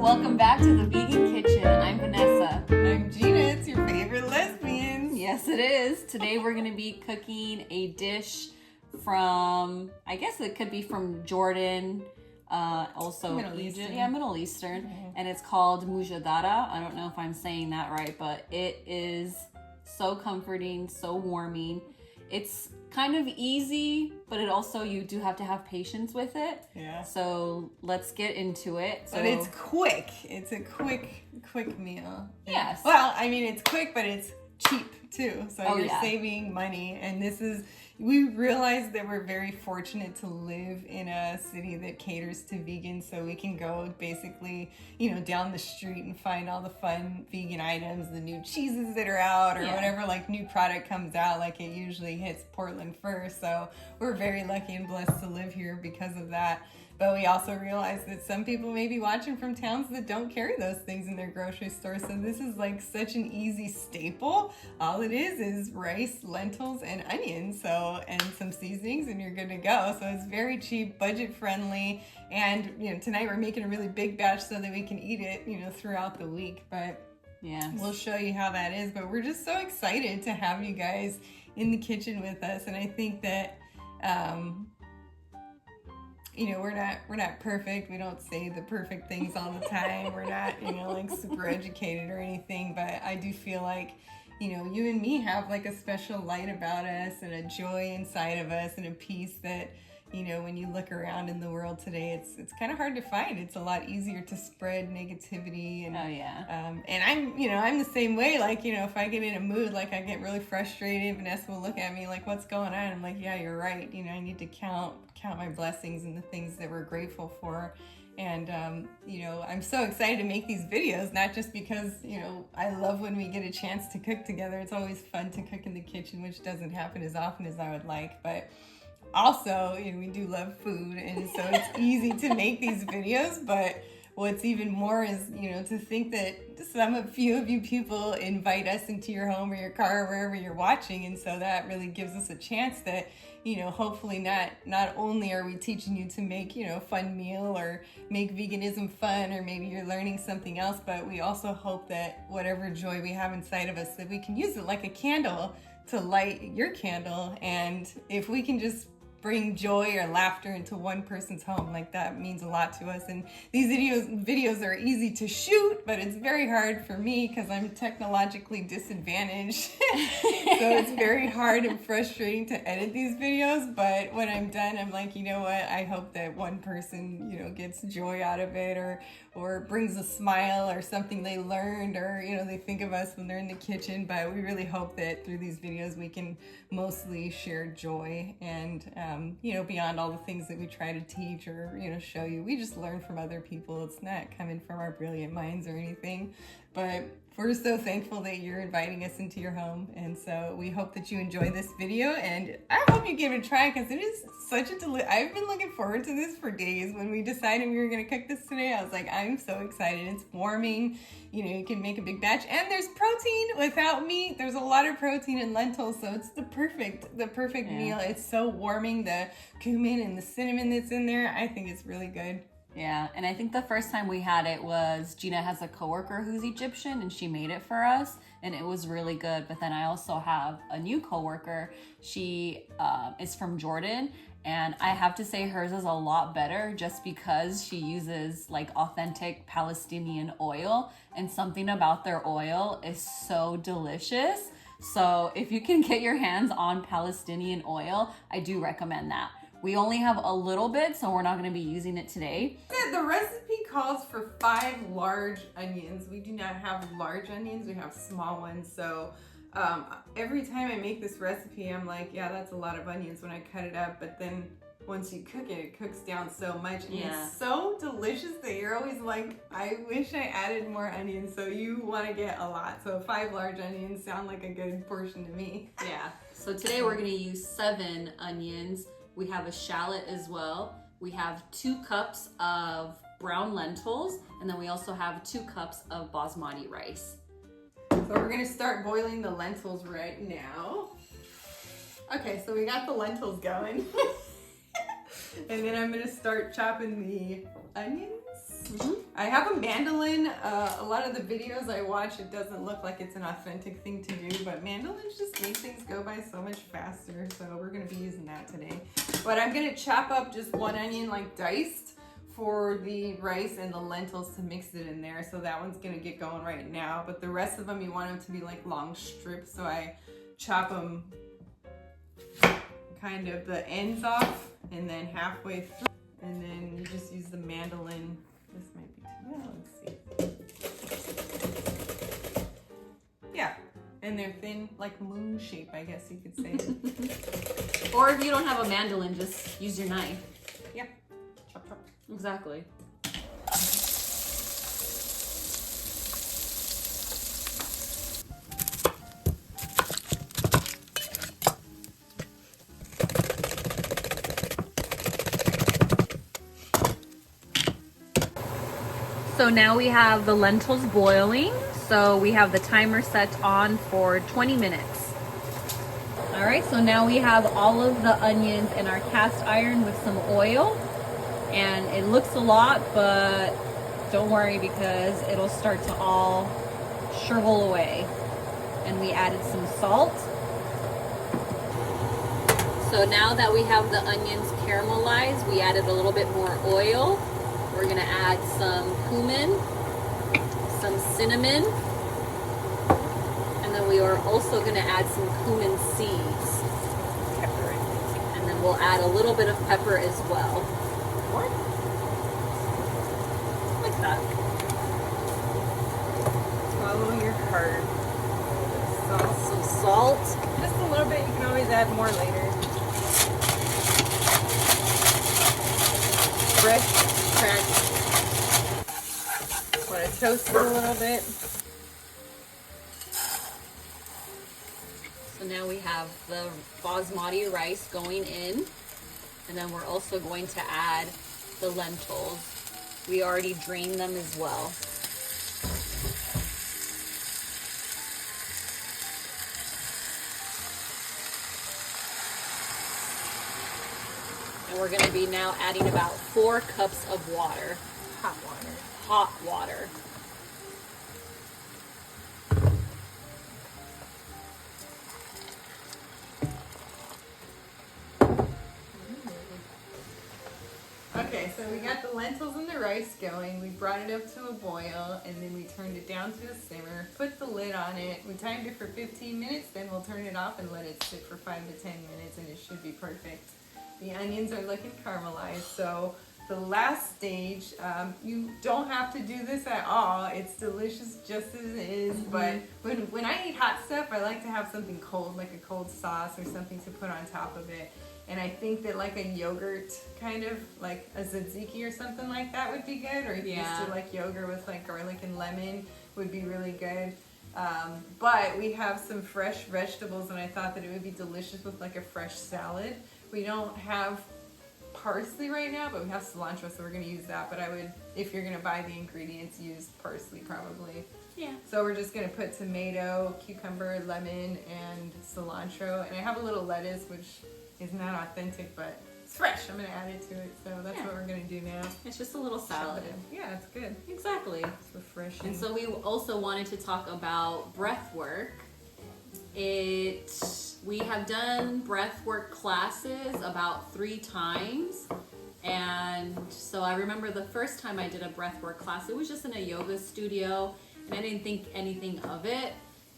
Welcome back to the Vegan Kitchen. I'm Vanessa. I'm Gina. It's your favorite lesbians. Yes, it is. Today we're going to be cooking a dish from, I guess it could be from Jordan, also Middle Egypt. Eastern. Yeah, Middle Eastern. Mm-hmm. And it's called Mujadara. I don't know if I'm saying that right, but it is so comforting, so warming. It's kind of easy, but it also, you do have to have patience with it. Yeah. So let's get into it. But it's quick. It's a quick meal. Yes. Well, I mean, it's quick, but it's cheap too. So you're saving money. And we realized that we're very fortunate to live in a city that caters to vegans. So we can go basically, down the street and find all the fun vegan items, the new cheeses that are out or whatever, like new product comes out, like it usually hits Portland first. So we're very lucky and blessed to live here because of that. But we also realize that some people may be watching from towns that don't carry those things in their grocery store. So this is like such an easy staple. All it is rice, lentils, and onions. And some seasonings, and you're good to go. So it's very cheap, budget friendly. And, tonight we're making a really big batch so that we can eat it, throughout the week. But we'll show you how that is. But we're just so excited to have you guys in the kitchen with us. And I think that, we're not perfect. We don't say the perfect things all the time. We're not, like super educated or anything, but I do feel like, you and me have like a special light about us and a joy inside of us and a peace that, when you look around in the world today, it's kind of hard to find. It's a lot easier to spread negativity and and I'm the same way. Like, if I get in a mood, like I get really frustrated, Vanessa will look at me like, what's going on? I'm like, yeah, you're right. I need to count my blessings and the things that we're grateful for. And, I'm so excited to make these videos, not just because, I love when we get a chance to cook together. It's always fun to cook in the kitchen, which doesn't happen as often as I would like, but also, we do love food, and so it's easy to make these videos, but what's even more is, to think that a few of you people invite us into your home or your car or wherever you're watching, and so that really gives us a chance that, hopefully not only are we teaching you to make, a fun meal or make veganism fun, or maybe you're learning something else, but we also hope that whatever joy we have inside of us, that we can use it like a candle to light your candle. And if we can just bring joy or laughter into one person's home, like that means a lot to us. And these videos are easy to shoot, but it's very hard for me because I'm technologically disadvantaged. So it's very hard and frustrating to edit these videos, but when I'm done, I'm like, you know what, I hope that one person, gets joy out of it, or brings a smile or something they learned, or, they think of us when they're in the kitchen. But we really hope that through these videos, we can mostly share joy and, beyond all the things that we try to teach or, show you, we just learn from other people. It's not coming from our brilliant minds or anything, but we're so thankful that you're inviting us into your home. And so we hope that you enjoy this video, and I hope you give it a try because it is such a I've been looking forward to this for days. When we decided we were going to cook this today, I was like, I'm so excited. It's warming. You can make a big batch, and there's protein without meat. There's a lot of protein in lentils, so it's the perfect meal. It's so warming. The cumin and the cinnamon that's in there, I think it's really good. Yeah, and I think the first time we had it was, Gina has a coworker who's Egyptian, and she made it for us, and it was really good. But then I also have a new coworker. She is from Jordan, and I have to say hers is a lot better just because she uses like authentic Palestinian oil, and something about their oil is so delicious. So if you can get your hands on Palestinian oil, I do recommend that. We only have a little bit, so we're not going to be using it today. The recipe calls for 5 large onions. We do not have large onions, we have small ones. So every time I make this recipe, I'm like, yeah, that's a lot of onions when I cut it up. But then once you cook it, it cooks down so much. And it's so delicious that you're always like, I wish I added more onions. So you want to get a lot. So 5 large onions sound like a good portion to me. Yeah. So today we're going to use 7 onions. We have a shallot as well. We have 2 cups of brown lentils, and then we also have 2 cups of basmati rice. So we're gonna start boiling the lentils right now. Okay, so we got the lentils going. And then I'm gonna start chopping the onions. I have a mandolin. A lot of the videos I watch, it doesn't look like it's an authentic thing to do, but mandolins just make things go by so much faster. So we're gonna be using that today. But I'm gonna chop up just one onion like diced for the rice and the lentils to mix it in there. So that one's gonna get going right now. But the rest of them, you want them to be like long strips. So I chop them kind of the ends off and then halfway through. And then you just use the mandolin. This might be too well, let's see. Yeah, and they're thin, like moon shape, I guess you could say. Or if you don't have a mandolin, just use your knife. Yeah, chop chop. Exactly. So now we have the lentils boiling. So we have the timer set on for 20 minutes. All right, so now we have all of the onions in our cast iron with some oil. And it looks a lot, but don't worry because it'll start to all shrivel away. And we added some salt. So now that we have the onions caramelized, we added a little bit more oil. We're gonna add some cumin, some cinnamon, and then we are also gonna add some cumin seeds. Pepper. And then we'll add a little bit of pepper as well. What? Like that. Follow your heart. Salt. Some salt. Just a little bit, you can always add more later. Fresh cracked. Want to toast it a little bit. So now we have the basmati rice going in, and then we're also going to add the lentils. We already drained them as well. And we're going to be now adding about 4 cups of water. Hot water. Hot water. Okay, so we got the lentils and the rice going. We brought it up to a boil, and then we turned it down to a simmer, put the lid on it. We timed it for 15 minutes, then we'll turn it off and let it sit for 5 to 10 minutes, and it should be perfect. The onions are looking caramelized, so the last stage, you don't have to do this at all. It's delicious just as it is, but when I eat hot stuff, I like to have something cold, like a cold sauce or something to put on top of it. And I think that like a yogurt, kind of like a tzatziki or something like that would be good. Or if you used to like yogurt with like garlic and lemon would be really good. But we have some fresh vegetables, and I thought that it would be delicious with like a fresh salad. We don't have parsley right now, but we have cilantro, so we're going to use that. But I would, if you're going to buy the ingredients, use parsley probably. Yeah. So we're just going to put tomato, cucumber, lemon, and cilantro. And I have a little lettuce, which is not authentic, but it's fresh. I'm going to add it to it. So that's what we're going to do now. It's just a little salad. Yeah, it's good. Exactly. It's refreshing. And so we also wanted to talk about breathwork. We have done breathwork classes about 3 times. And so I remember the first time I did a breathwork class, it was just in a yoga studio, and I didn't think anything of it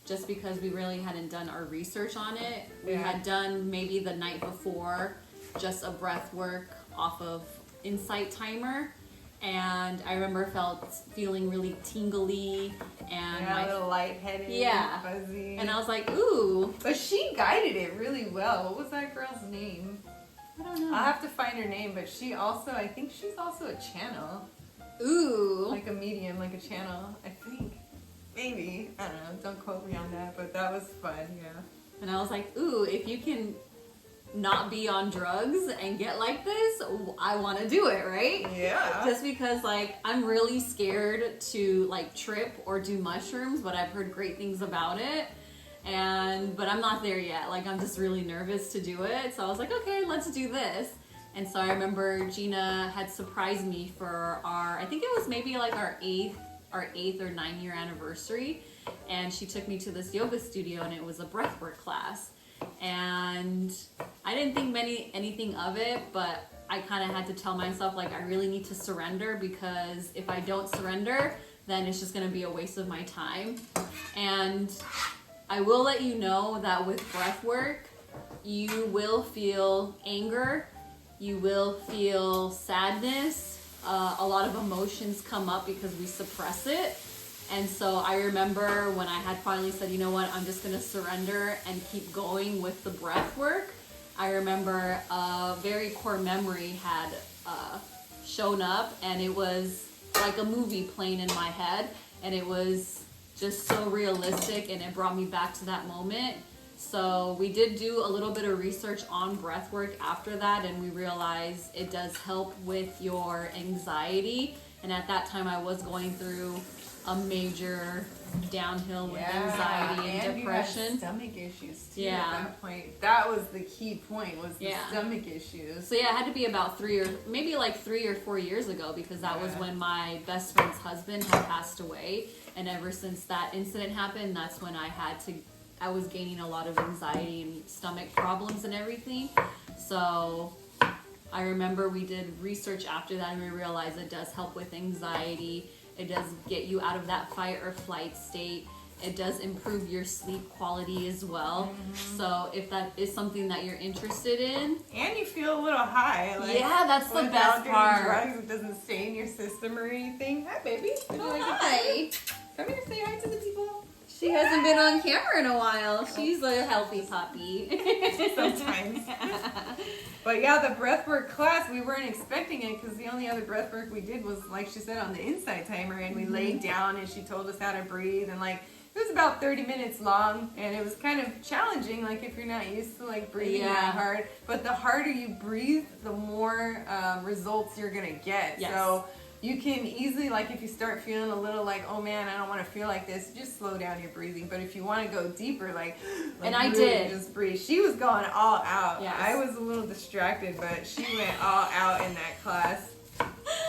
just because we really hadn't done our research on it. We had done maybe the night before just a breathwork off of Insight Timer. And I remember feeling really tingly and a little lightheaded, fuzzy. And I was like, ooh. But she guided it really well. What was that girl's name? I don't know. I'll have to find her name, but she also, I think she's also a channel. Ooh. Like a medium, like a channel, I think. Maybe. I don't know. Don't quote me on that, but that was fun, yeah. And I was like, ooh, if you can not be on drugs and get like this, I want to do it, right? Yeah. Just because like I'm really scared to like trip or do mushrooms, but I've heard great things about it. But I'm not there yet. Like I'm just really nervous to do it. So I was like, okay, let's do this. And so I remember Gina had surprised me for I think it was maybe like our eighth or 9-year anniversary. And she took me to this yoga studio, and it was a breathwork class. And I didn't think anything of it, but I kind of had to tell myself, like, I really need to surrender, because if I don't surrender, then it's just going to be a waste of my time. And I will let you know that with breathwork, you will feel anger, you will feel sadness, a lot of emotions come up because we suppress it. And so I remember when I had finally said, you know what, I'm just going to surrender and keep going with the breath work. I remember a very core memory had shown up, and it was like a movie playing in my head, and it was just so realistic, and it brought me back to that moment. So we did do a little bit of research on breath work after that, and we realized it does help with your anxiety. And at that time I was going through a major downhill with anxiety and depression. You had stomach issues too at that point. That was the key point, was the stomach issues. So it had to be about 3 or 4 years ago, because that was when my best friend's husband had passed away. And ever since that incident happened, that's when I was gaining a lot of anxiety and stomach problems and everything. So I remember we did research after that, and we realized it does help with anxiety. It does get you out of that fight or flight state. It does improve your sleep quality as well. Mm-hmm. So if that is something that you're interested in. And you feel a little high. Like, that's the best part. Drugs, it doesn't stay in your system or anything. Hi, baby. Hi. Come here, say hi to the people. She hasn't been on camera in a while. She's a healthy puppy. Sometimes. But yeah, the breathwork class, we weren't expecting it, because the only other breathwork we did was, like she said, on the inside timer, and we laid down and she told us how to breathe, and like it was about 30 minutes long, and it was kind of challenging, like if you're not used to like breathing that hard. But the harder you breathe, the more results you're gonna get. Yes. So you can easily, like if you start feeling a little like, oh man, I don't want to feel like this, just slow down your breathing. But if you want to go deeper, like and I really did. just breathe. She was going all out. Yes. I was a little distracted, but she went all out in that class.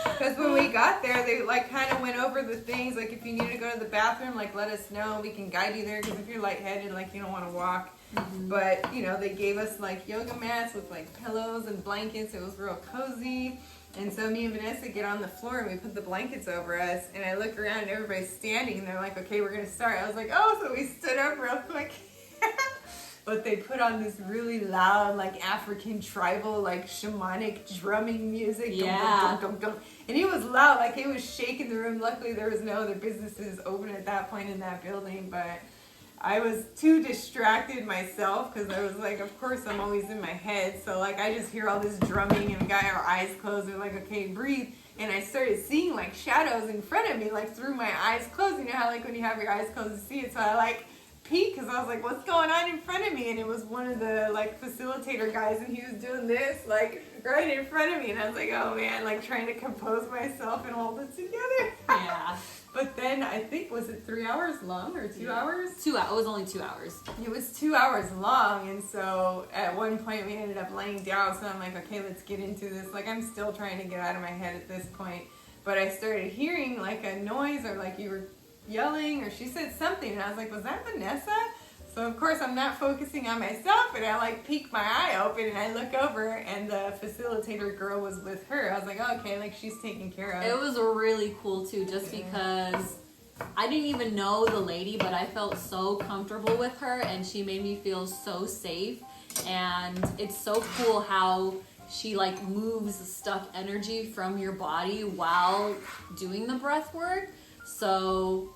Because when we got there, they like kind of went over the things, like if you need to go to the bathroom, like let us know, we can guide you there, because if you're lightheaded, like you don't want to walk. Mm-hmm. But you know, they gave us like yoga mats with like pillows and blankets. It was real cozy. And so me and Vanessa get on the floor, and we put the blankets over us, and I look around and everybody's standing, and they're like, okay, we're gonna start. I was like, oh, so we stood up real quick. But they put on this really loud, like African tribal, like shamanic drumming music. Yeah. Dum, dum, dum, dum. And it was loud, like it was shaking the room. Luckily there was no other businesses open at that point in that building, but I was too distracted myself, because I was like, of course I'm always in my head. So like I just hear all this drumming, and we got our eyes closed. We're like, okay, breathe. And I started seeing like shadows in front of me, like through my eyes closed. You know how like when you have your eyes closed, you see it. So I like peeked, because I was like, what's going on in front of me? And it was one of the like facilitator guys, and he was doing this like right in front of me. And I was like, oh man, like trying to compose myself and hold it together. Yeah. But then I think, was it 3 hours long or 2 hours? 2 hours. It was only 2 hours. It was 2 hours long, and so at one point we ended up laying down. So I'm like, okay, let's get into this. Like I'm still trying to get out of my head at this point. But I started hearing like a noise, or like you were yelling, or she said something, and I was like, was that Vanessa? So of course I'm not focusing on myself, and I like peek my eye open, and I look over, and the facilitator girl was with her. I was like, oh, okay, like she's taken care of. It was really cool too, just because I didn't even know the lady, but I felt so comfortable with her, and she made me feel so safe. And it's so cool how she like moves stuck energy from your body while doing the breath work. So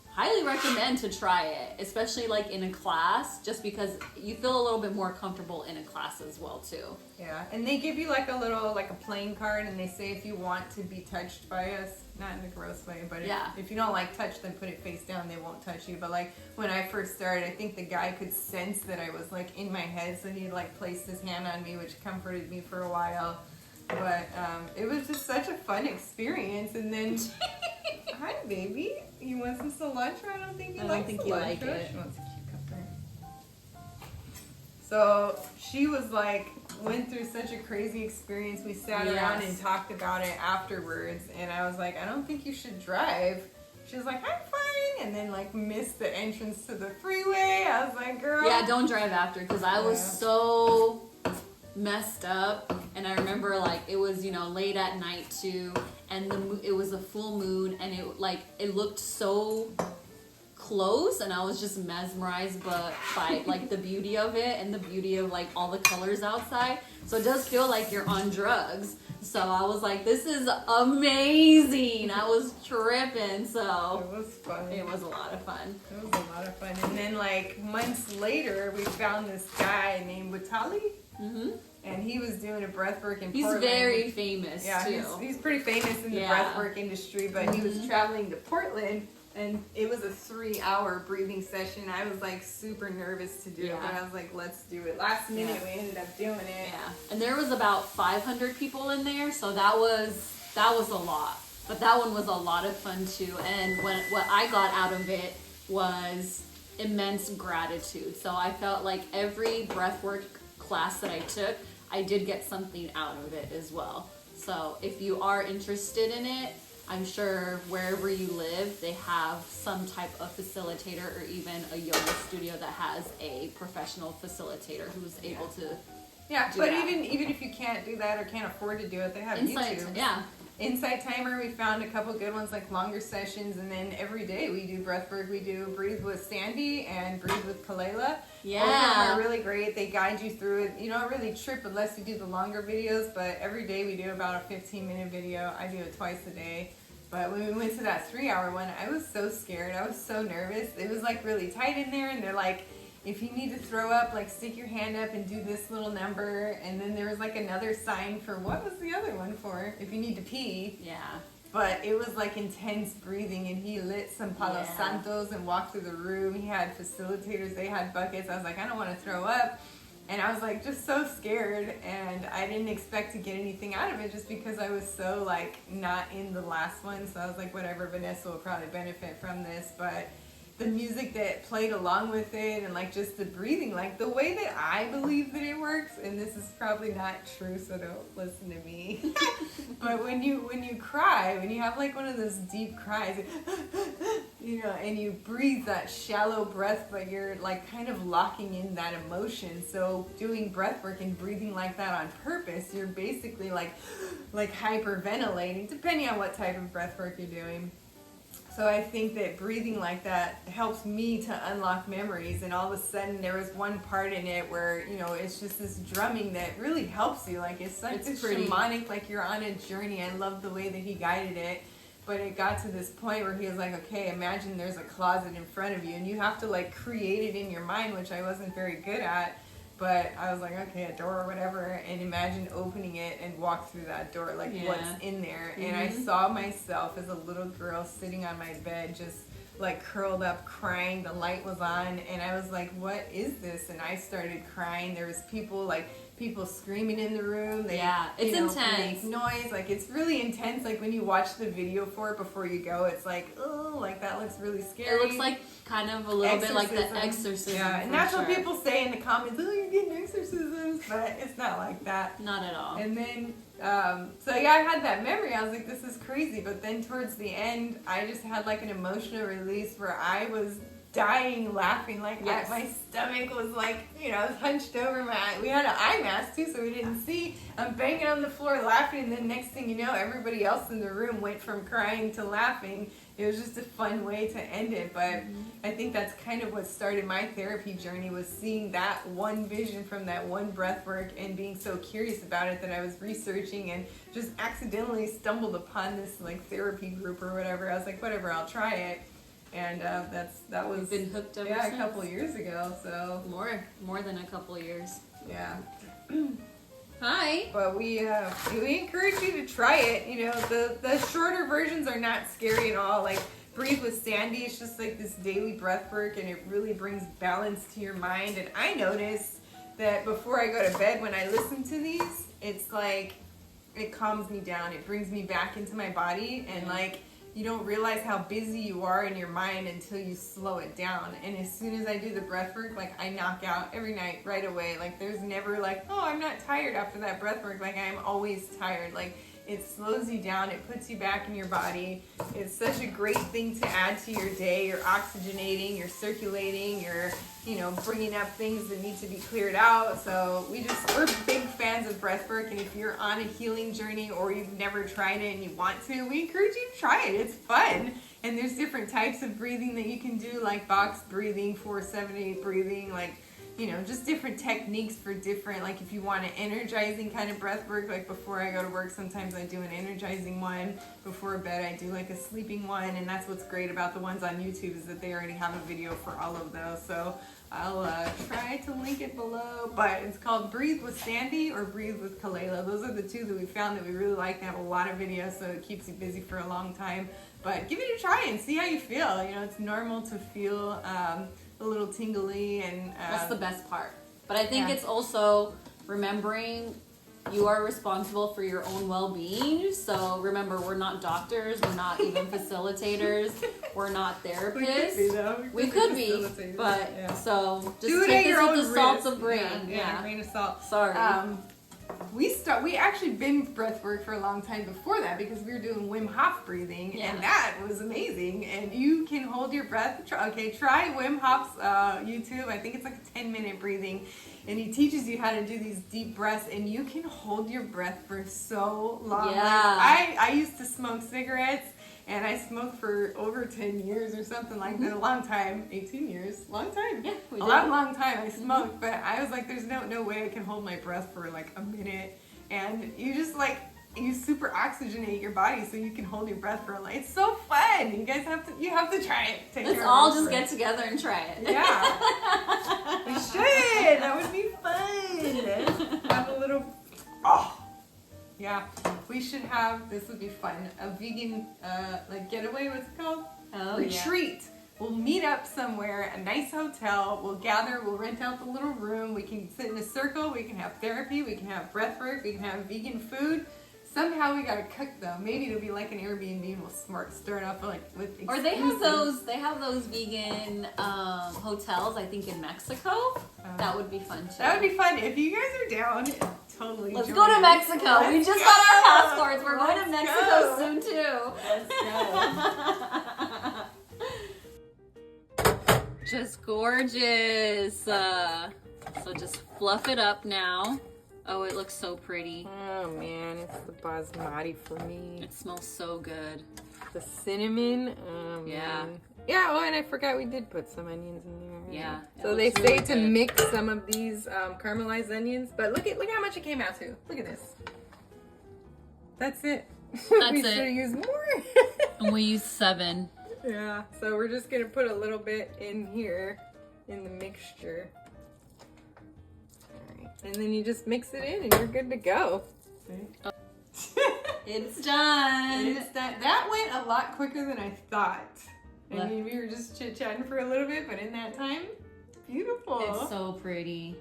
highly recommend to try it, especially like in a class, just because you feel a little bit more comfortable in a class as well too. Yeah, and they give you like a little, like a playing card, and they say if you want to be touched by us, not in a gross way, but if you don't like touch, then put it face down, they won't touch you. But like when I first started, I think the guy could sense that I was like in my head, so he like placed his hand on me, which comforted me for a while. But it was just such a fun experience. And then hi baby, you want some cilantro? I don't think you like cilantro. You like it. She wants a cucumber. So she was like, went through such a crazy experience. We sat around and talked about it afterwards. And I was like, I don't think you should drive. She was like, I'm fine. And then like missed the entrance to the freeway. I was like, girl. Yeah, don't drive after, because I was so messed up. And I remember like it was, you know, late at night too. And it was a full moon. And it looked so close, and I was just mesmerized by like the beauty of it and the beauty of like all the colors outside. So it does feel like you're on drugs. So I was like, this is amazing. I was tripping. So it was fun. It was a lot of fun. It was a lot of fun. And then like months later, we found this guy named Vitali. Mm-hmm. And he was doing a breathwork in Portland. He's very famous too. He's pretty famous in the breathwork industry, but he was traveling to Portland. And it was a 3-hour breathing session. I was like super nervous to do it, but I was like, let's do it. Last minute, we ended up doing it. Yeah, and there was about 500 people in there, so that was a lot. But that one was a lot of fun too. And what I got out of it was immense gratitude. So I felt like every breathwork class that I took, I did get something out of it as well. So if you are interested in it, I'm sure wherever you live, they have some type of facilitator or even a yoga studio that has a professional facilitator who's able to do but that. even if you can't do that or can't afford to do it, they have Insight, YouTube. yeah. Insight Timer, we found a couple good ones, like longer sessions, and then every day we do breathwork. We do Breathe with Sandy and Breathe with Kalela. Yeah. Both of them are really great. They guide you through it. You don't really trip unless you do the longer videos, but every day we do about a 15-minute video. I do it twice a day. But when we went to that 3-hour one, I was so scared. I was so nervous. It was like really tight in there, and they're like, if you need to throw up, like stick your hand up and do this little number. And then there was like another sign for, what was the other one for? If you need to pee. Yeah. But it was like intense breathing, and he lit some Palo Santos and walked through the room. He had facilitators, they had buckets. I was like, I don't want to throw up. And I was like just so scared, and I didn't expect to get anything out of it just because I was so like not in the last one. So I was like, whatever, Vanessa will probably benefit from this. But the music that played along with it, and like just the breathing, like the way that I believe that it works, and this is probably not true, so don't listen to me. But when you cry, when you have like one of those deep cries, you know, and you breathe that shallow breath, but you're like kind of locking in that emotion. So doing breath work and breathing like that on purpose, you're basically like hyperventilating, depending on what type of breath work you're doing. So I think that breathing like that helps me to unlock memories, and all of a sudden there was one part in it where, you know, it's just this drumming that really helps you. Like it's pretty shamanic, like you're on a journey. I love the way that he guided it. But it got to this point where he was like, okay, imagine there's a closet in front of you, and you have to like create it in your mind, which I wasn't very good at. But I was like, okay, a door or whatever, and imagine opening it and walk through that door, like what's in there. Mm-hmm. And I saw myself as a little girl sitting on my bed, just like curled up crying. The light was on, and I was like, what is this? And I started crying. There was people screaming in the room. It's intense. Make noise. Like it's really intense. Like when you watch the video for it before you go, it's like, oh, like that looks really scary. It looks like kind of a little bit like the exorcism. Yeah, and that's what people say in the comments. Oh, you're getting exorcisms, but it's not like that. Not at all. And then, so yeah, I had that memory. I was like, this is crazy. But then towards the end, I just had like an emotional release where I was dying laughing. Like my stomach was like, you know, I was hunched over. We had an eye mask too, so we didn't see. I'm banging on the floor laughing, and then next thing you know, everybody else in the room went from crying to laughing. It was just a fun way to end it. But I think that's kind of what started my therapy journey, was seeing that one vision from that one breath work and being so curious about it that I was researching and just accidentally stumbled upon this like therapy group or whatever. I was like, whatever, I'll try it. And that was been hooked up a couple years ago. So more than a couple years. Yeah. Hi. But we encourage you to try it. You know, the shorter versions are not scary at all. Like Breathe with Sandy, it's just like this daily breath work, and it really brings balance to your mind. And I notice that before I go to bed, when I listen to these, it's like it calms me down. It brings me back into my body, and like you don't realize how busy you are in your mind until you slow it down. And as soon as I do the breath work, like I knock out every night right away. Like there's never like, oh, I'm not tired after that breath work. Like I'm always tired. Like it slows you down. It puts you back in your body. It's such a great thing to add to your day. You're oxygenating, you're circulating, you're, you know, bringing up things that need to be cleared out. So we're big fans of breath work. And if you're on a healing journey or you've never tried it and you want to, we encourage you to try it. It's fun. And there's different types of breathing that you can do, like box breathing, 4-7-8 breathing, like, you know, just different techniques for different, like if you want an energizing kind of breath work, like before I go to work, sometimes I do an energizing one. Before bed, I do like a sleeping one. And that's what's great about the ones on YouTube is that they already have a video for all of those. So I'll try to link it below, but it's called Breathe with Sandy or Breathe with Kalela. Those are the two that we found that we really like. They have a lot of videos, so it keeps you busy for a long time. But give it a try and see how you feel. You know, it's normal to feel a little tingly, and that's the best part. But I think it's also remembering you are responsible for your own well-being. So remember, we're not doctors, we're not even facilitators, we're not therapists. We could be, but so just take this with the salt of grain. Yeah, grain of salt. Sorry. We actually been breath work for a long time before that because we were doing Wim Hof breathing, and that was amazing. And you can hold your breath. Try Wim Hof's YouTube. I think it's like a 10-minute breathing, and he teaches you how to do these deep breaths, and you can hold your breath for so long. Yeah. Like I used to smoke cigarettes. And I smoked for over 10 years or something like that. A long time. 18 years. Long time. Yeah, we did. Long time I smoked. But I was like, there's no way I can hold my breath for like a minute. And you just like, you super oxygenate your body so you can hold your breath for like, it's so fun. You guys have to try it. Let's all just get together and try it. Yeah. We should. That would be fun. Have a little, yeah, we should have, this would be fun, a vegan, like getaway, what's it called? Oh, retreat. Yeah. We'll meet up somewhere, a nice hotel, we'll gather, we'll rent out the little room, we can sit in a circle, we can have therapy, we can have breath work, we can have vegan food. Somehow we gotta cook though. Maybe it'll be like an Airbnb and we'll start off like with exclusive. Or they have those vegan hotels, I think in Mexico. That would be fun too. That would be fun. If you guys are down, totally Let's go to Mexico. We just got our passports. We're going to Mexico soon too. Let's go. Just gorgeous. So just fluff it up now. Oh, it looks so pretty. Oh man, it's the basmati for me. It smells so good. The cinnamon. Yeah. Yeah, oh, and I forgot we did put some onions in there. Yeah. So they say to mix some of these caramelized onions, but look how much it came out to. Look at this. That's it. We should have used more. And we used 7. Yeah, so we're just gonna put a little bit in here in the mixture. All right, and then you just mix it in and you're good to go. It's done. It's done. That went a lot quicker than I thought. I mean, we were just chit-chatting for a little bit, but in that time, beautiful. It's so pretty.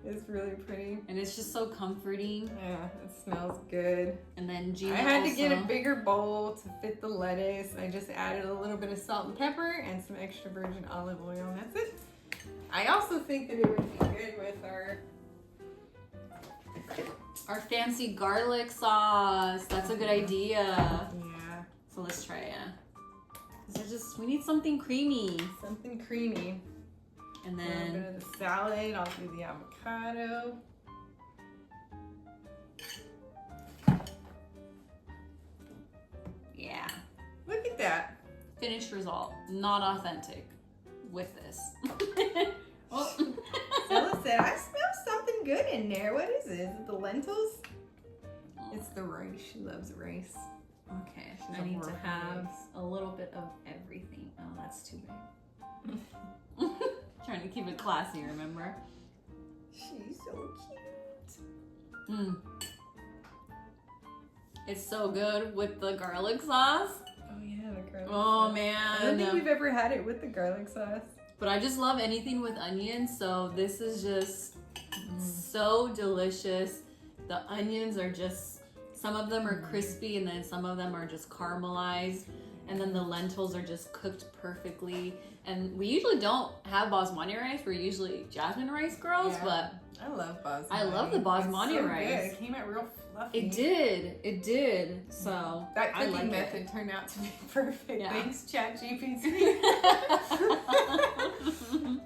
It's really pretty. And it's just so comforting. Yeah, it smells good. And then Gina I had to get a bigger bowl to fit the lettuce. I just added a little bit of salt and pepper and some extra virgin olive oil, and that's it. I also think that it would be good with our fancy garlic sauce. That's a good idea. Yeah. So let's try it. We need something creamy. Something creamy. And a little then bit of the salad. I'll do the avocado. yeah. Look at that. Finished result. Not authentic with this. Oh. Stella said, I smell something good in there. What is it? Is it the lentils? It's the rice. She loves rice. Okay, I need to have a little bit of everything. Oh, that's too big. Trying to keep it classy, remember? She's so cute. It's so good with the garlic sauce. Oh yeah, the garlic sauce. Oh man. I don't think we've ever had it with the garlic sauce. But I just love anything with onions, so this is just so delicious. The onions are just, some of them are crispy and then some of them are just caramelized. and then the lentils are just cooked perfectly. And we usually don't have basmati rice. We're usually jasmine rice girls, but I love basmati. I love the basmati it's so rice. Good. It came out real fluffy. It did. So that I cooking like method turned out to be perfect. Yeah. Thanks, ChatGPT.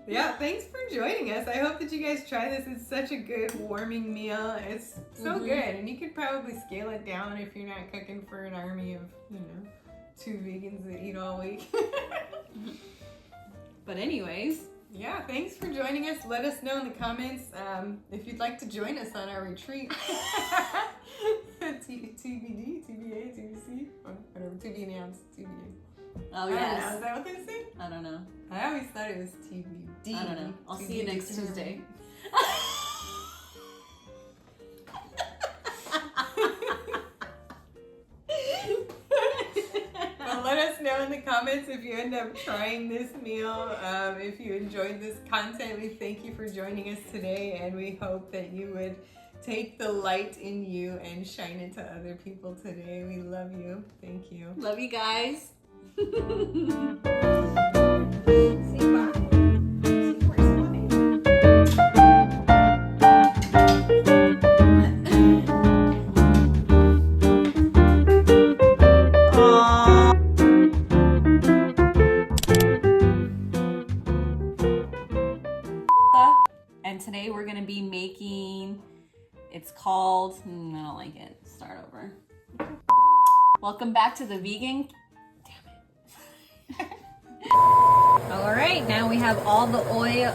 Yeah, thanks for joining us. I hope that you guys try this. It's such a good warming meal. It's so good, and you could probably scale it down if you're not cooking for an army of 2 vegans that eat all week. But anyways, yeah, thanks for joining us. Let us know in the comments if you'd like to join us on our retreat. TBD, TBA, TBC, whatever, to be announced, TBA. oh I don't know, yes, is that what they say? I don't know. I always thought it was TBD. I don't know. I'll see you next Tuesday. Well, let us know in the comments if you end up trying this meal. If you enjoyed this content, we thank you for joining us today, and we hope that you would take the light in you and shine it to other people today. We love you. Thank you. Love you guys. Say bye. And today we're gonna be making, it's called, I don't like it, start over. Welcome back to the vegan, damn it. All right, now we have all the oil,